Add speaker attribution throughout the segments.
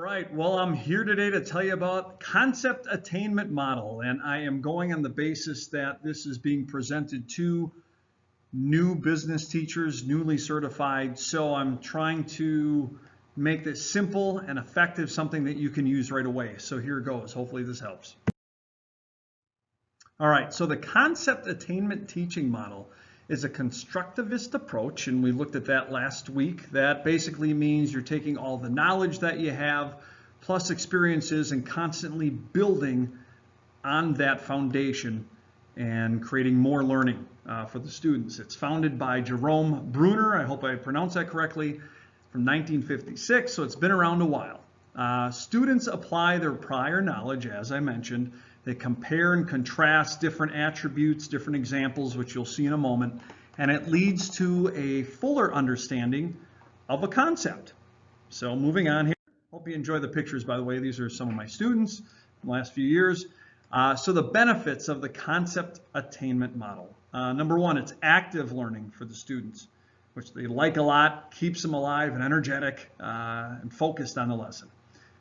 Speaker 1: right, well, I'm here today to tell you about concept attainment model, and I am going on the basis that this is being presented to new business teachers, newly certified, so I'm trying to make this simple and effective, something that you can use right away. So here goes. Hopefully this helps. All right, so the concept attainment teaching model is a constructivist approach, and we looked at that last week. That basically means you're taking all the knowledge that you have, plus experiences, and constantly building on that foundation and creating more learning for the students. It's founded by Jerome Bruner, I hope I pronounced that correctly, from 1956, so it's been around a while. Students apply their prior knowledge, as I mentioned. They compare and contrast different attributes, different examples, which you'll see in a moment, and it leads to a fuller understanding of a concept. So moving on here, hope you enjoy the pictures, by the way. These are some of my students from the last few years. So the benefits of the concept attainment model. Number one, it's active learning for the students, which they like a lot, keeps them alive and energetic and focused on the lesson.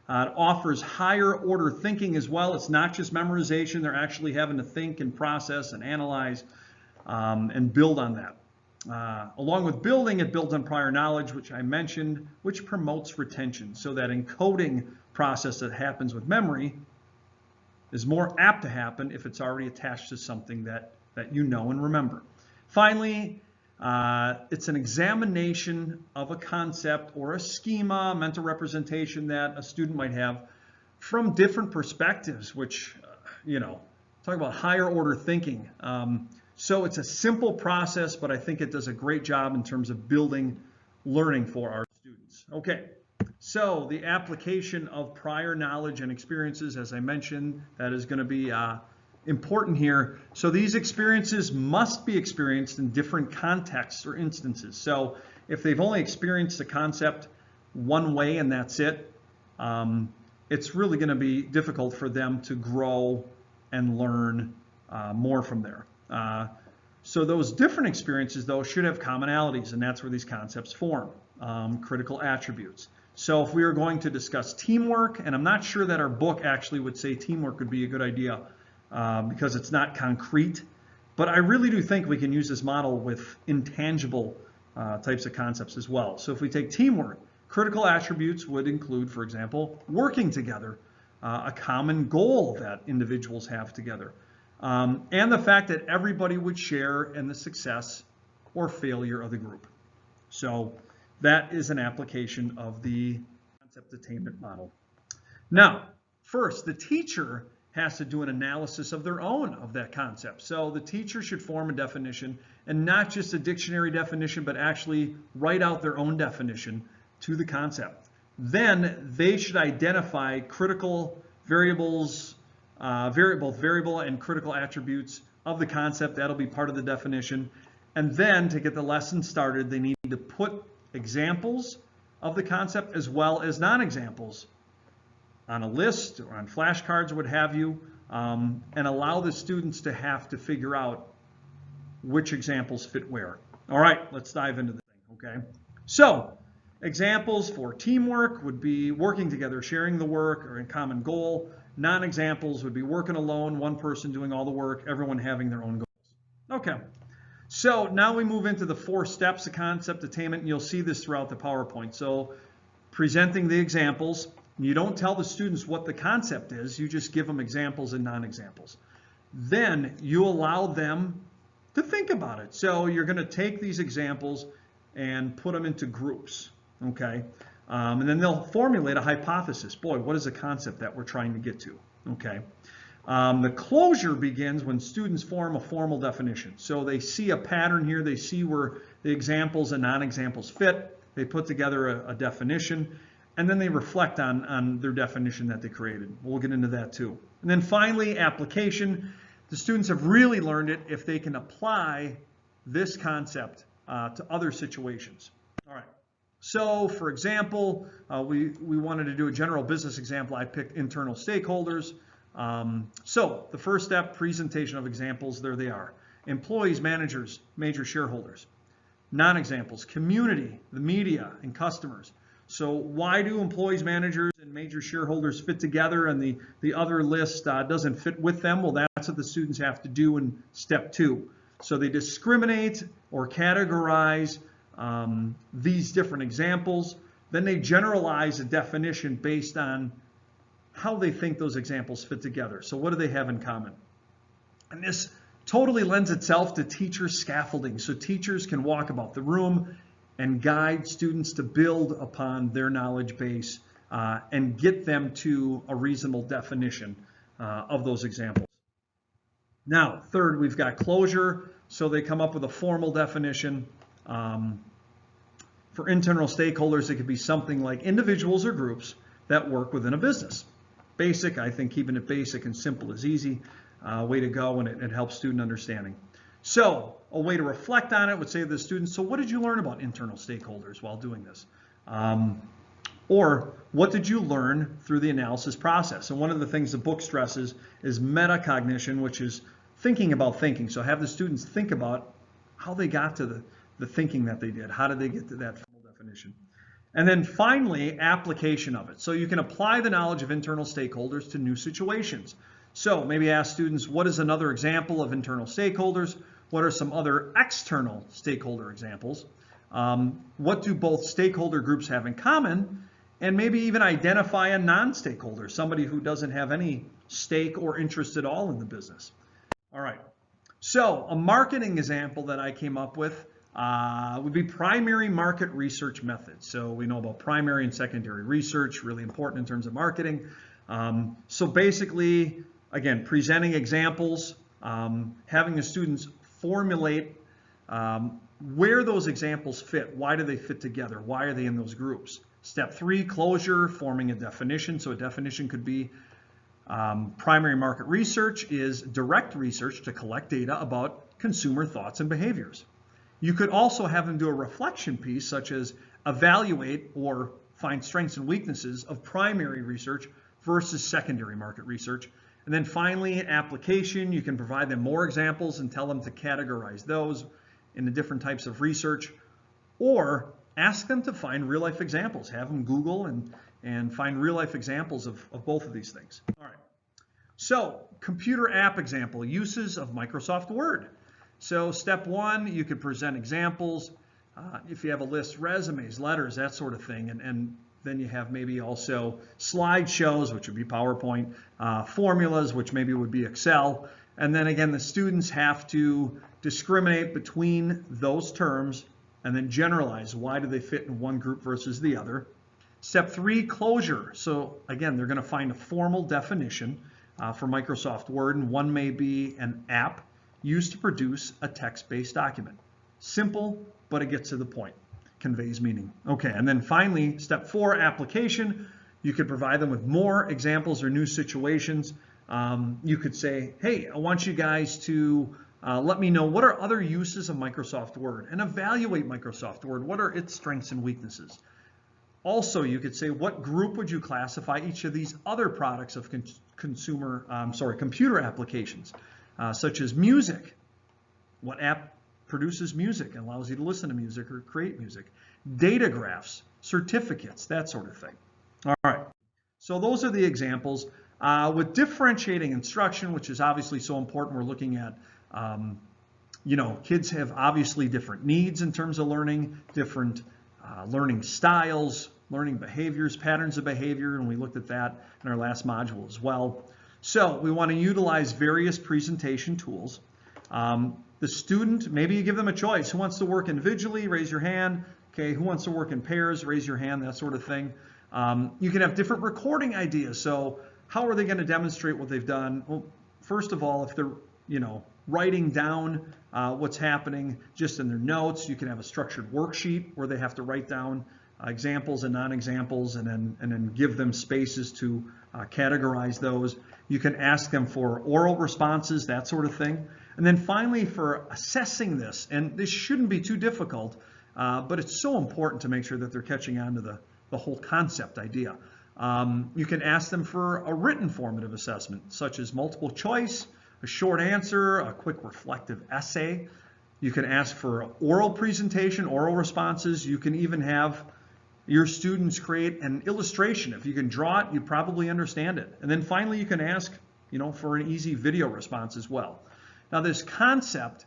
Speaker 1: It offers higher order thinking as well. It's not just memorization. They're actually having to think and process and analyze and build on that. Along with building, it builds on prior knowledge, which I mentioned, which promotes retention. So that encoding process that happens with memory is more apt to happen if it's already attached to something that you know and remember. Finally, it's an examination of a concept or a schema, mental representation that a student might have from different perspectives, which, talk about higher order thinking. So it's a simple process, but I think it does a great job in terms of building learning for our students. Okay, so the application of prior knowledge and experiences, as I mentioned, that is going to be important here. So these experiences must be experienced in different contexts or instances. So if they've only experienced a concept one way and that's it, it's really going to be difficult for them to grow and learn more from there. So those different experiences, though, should have commonalities, and that's where these concepts form, critical attributes. So if we are going to discuss teamwork, and I'm not sure that our book actually would say teamwork would be a good idea, because it's not concrete, but I really do think we can use this model with intangible types of concepts as well. So if we take teamwork, critical attributes would include, for example, working together, a common goal that individuals have together, and the fact that everybody would share in the success or failure of the group. So that is an application of the concept attainment model. Now, first, the teacher has to do an analysis of their own of that concept. So the teacher should form a definition, and not just a dictionary definition, but actually write out their own definition to the concept. Then they should identify critical variables, both variable and critical attributes of the concept. That'll be part of the definition. And then to get the lesson started, they need to put examples of the concept as well as non-examples on a list or on flashcards or what have you, and allow the students to have to figure out which examples fit where. All right, let's dive into the thing, okay? So, examples for teamwork would be working together, sharing the work or a common goal. Non-examples would be working alone, one person doing all the work, everyone having their own goals. Okay, so now we move into the 4 steps of concept attainment, and you'll see this throughout the PowerPoint. So, presenting the examples. You don't tell the students what the concept is, you just give them examples and non-examples. Then you allow them to think about it. So you're going to take these examples and put them into groups, okay? And then they'll formulate a hypothesis. Boy, what is the concept that we're trying to get to, okay? The closure begins when students form a formal definition. So they see a pattern here, they see where the examples and non-examples fit, they put together a definition, and then they reflect on their definition that they created. We'll get into that too. And then finally, application. The students have really learned it if they can apply this concept to other situations. All right. So, for example, we wanted to do a general business example. I picked internal stakeholders. So, the first step, presentation of examples. There they are. Employees, managers, major shareholders. Non-examples, community, the media, and customers. So why do employees, managers, and major shareholders fit together and the other list doesn't fit with them? Well, that's what the students have to do in step 2. So they discriminate or categorize these different examples. Then they generalize a definition based on how they think those examples fit together. So what do they have in common? And this totally lends itself to teacher scaffolding. So teachers can walk about the room and guide students to build upon their knowledge base and get them to a reasonable definition of those examples. Now, third, we've got closure. So they come up with a formal definition. For internal stakeholders, it could be something like individuals or groups that work within a business. Basic, I think keeping it basic and simple is easy. Way to go, and it helps student understanding. So a way to reflect on it would say to the students, so what did you learn about internal stakeholders while doing this? Or what did you learn through the analysis process? And one of the things the book stresses is metacognition, which is thinking about thinking. So have the students think about how they got to the thinking that they did. How did they get to that formal definition? And then finally, application of it. So you can apply the knowledge of internal stakeholders to new situations. So maybe ask students, what is another example of internal stakeholders? What are some other external stakeholder examples? What do both stakeholder groups have in common? And maybe even identify a non-stakeholder, somebody who doesn't have any stake or interest at all in the business. All right, so a marketing example that I came up with would be primary market research methods. So we know about primary and secondary research, really important in terms of marketing. So basically, again, presenting examples, having the students formulate where those examples fit. Why do they fit together? Why are they in those groups? Step 3, closure, forming a definition. So a definition could be primary market research is direct research to collect data about consumer thoughts and behaviors. You could also have them do a reflection piece, such as evaluate or find strengths and weaknesses of primary research versus secondary market research. And then finally, application, you can provide them more examples and tell them to categorize those in the different types of research, or ask them to find real life examples. Have them Google and find real life examples of both of these things. All right, so computer app example, uses of Microsoft Word. So step 1, you could present examples. If you have a list, resumes, letters, that sort of thing, and then you have maybe also slideshows, which would be PowerPoint, formulas, which maybe would be Excel. And then again, the students have to discriminate between those terms and then generalize why do they fit in one group versus the other. Step 3, closure. So again, they're going to find a formal definition for Microsoft Word, and one may be an app used to produce a text-based document. Simple, but it gets to the point. Conveys meaning. Okay, and then finally, step 4, application. You could provide them with more examples or new situations. You could say, hey, I want you guys to let me know what are other uses of Microsoft Word, and evaluate Microsoft Word. What are its strengths and weaknesses? Also, you could say, what group would you classify each of these other products of computer applications, such as music? What app produces music and allows you to listen to music or create music? Data graphs, certificates, that sort of thing. All right, so those are the examples. With differentiating instruction, which is obviously so important, we're looking at, kids have obviously different needs in terms of learning, different learning styles, learning behaviors, patterns of behavior, and we looked at that in our last module as well. So we want to utilize various presentation tools. The student, maybe you give them a choice. Who wants to work individually? Raise your hand. Okay, who wants to work in pairs? Raise your hand, that sort of thing. You can have different recording ideas. So how are they going to demonstrate what they've done? Well, first of all, if they're, writing down what's happening just in their notes, you can have a structured worksheet where they have to write down examples and non-examples and then give them spaces to categorize those. You can ask them for oral responses, that sort of thing. And then finally, for assessing this, and this shouldn't be too difficult, but it's so important to make sure that they're catching on to the whole concept idea. You can ask them for a written formative assessment, such as multiple choice, a short answer, a quick reflective essay. You can ask for oral presentation, oral responses. You can even have Your students create an illustration. If you can draw it, you probably understand it. And then finally, you can ask, for an easy video response as well. Now, this concept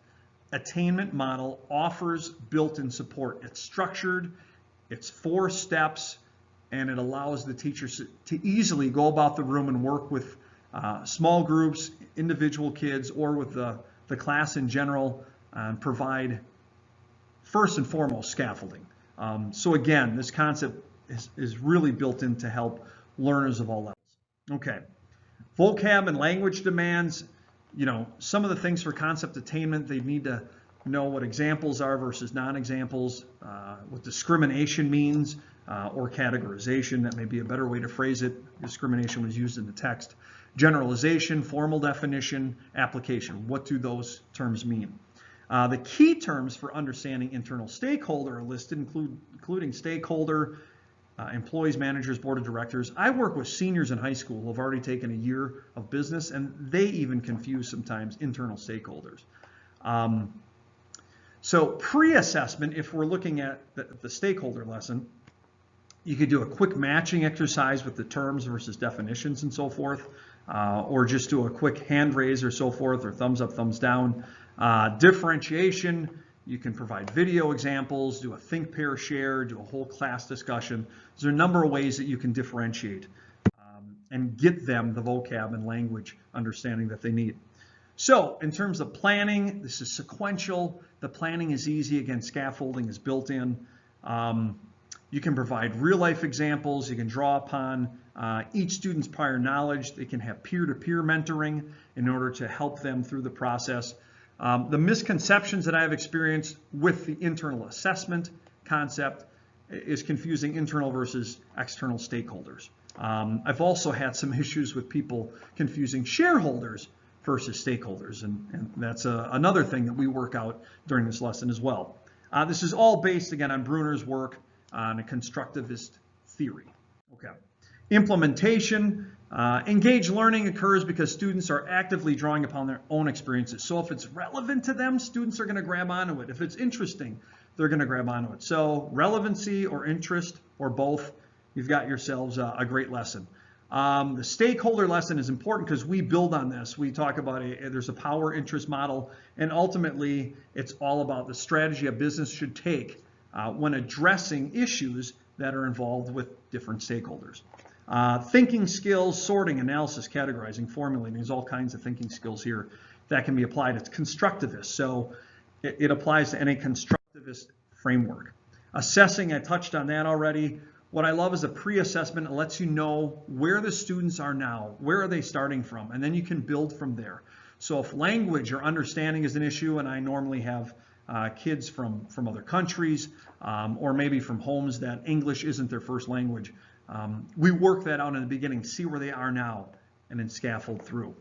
Speaker 1: attainment model offers built-in support. It's structured, it's 4 steps, and it allows the teachers to easily go about the room and work with small groups, individual kids, or with the class in general, and provide first and foremost scaffolding. So again, this concept is really built in to help learners of all levels. Okay, vocab and language demands. Some of the things for concept attainment, they need to know what examples are versus non-examples, what discrimination means, or categorization. That may be a better way to phrase it. Discrimination was used in the text. Generalization, formal definition, application. What do those terms mean? The key terms for understanding internal stakeholder are listed, including stakeholder, employees, managers, board of directors. I work with seniors in high school who have already taken a year of business, and they even confuse sometimes internal stakeholders. So pre-assessment, if we're looking at the stakeholder lesson, you could do a quick matching exercise with the terms versus definitions and so forth, or just do a quick hand raise or so forth, or thumbs up, thumbs down. Differentiation, you can provide video examples, do a think, pair, share, do a whole class discussion. There's a number of ways that you can differentiate and get them the vocab and language understanding that they need. So in terms of planning, this is sequential. The planning is easy. Again, scaffolding is built in. You can provide real life examples. You can draw upon each student's prior knowledge. They can have peer-to-peer mentoring in order to help them through the process. The misconceptions that I have experienced with the internal assessment concept is confusing internal versus external stakeholders. I've also had some issues with people confusing shareholders versus stakeholders, and that's another thing that we work out during this lesson as well. This is all based, again, on Bruner's work on a constructivist theory. Okay. Implementation. Engaged learning occurs because students are actively drawing upon their own experiences. So if it's relevant to them, students are going to grab onto it. If it's interesting, they're going to grab onto it. So relevancy or interest or both, you've got yourselves a great lesson. The stakeholder lesson is important because we build on this. We talk about there's a power interest model, and ultimately it's all about the strategy a business should take when addressing issues that are involved with different stakeholders. Thinking skills, sorting, analysis, categorizing, formulating. There's all kinds of thinking skills here that can be applied. It's constructivist, so it applies to any constructivist framework. Assessing, I touched on that already. What I love is a pre-assessment. It lets you know where the students are now, where are they starting from, and then you can build from there. So if language or understanding is an issue, and I normally have kids from other countries or maybe from homes that English isn't their first language, we work that out in the beginning, see where they are now, and then scaffold through.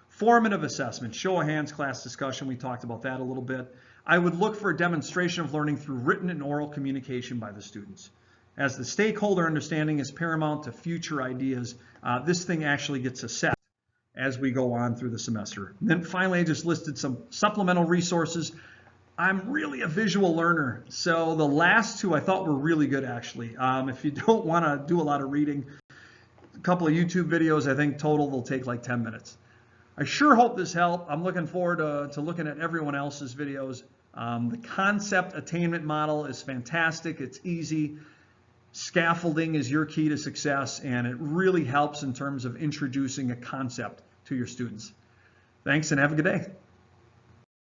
Speaker 1: Formative assessment, show of hands, class discussion, we talked about that a little bit. I would look for a demonstration of learning through written and oral communication by the students. As the stakeholder understanding is paramount to future ideas, this thing actually gets assessed as we go on through the semester. And then finally, I just listed some supplemental resources. I'm really a visual learner, so the last two I thought were really good actually. If you don't want to do a lot of reading, a couple of YouTube videos, I think total will take like 10 minutes. I sure hope this helped. I'm looking forward to looking at everyone else's videos. The concept attainment model is fantastic. It's easy. Scaffolding is your key to success, and it really helps in terms of introducing a concept to your students. Thanks, and have a good day.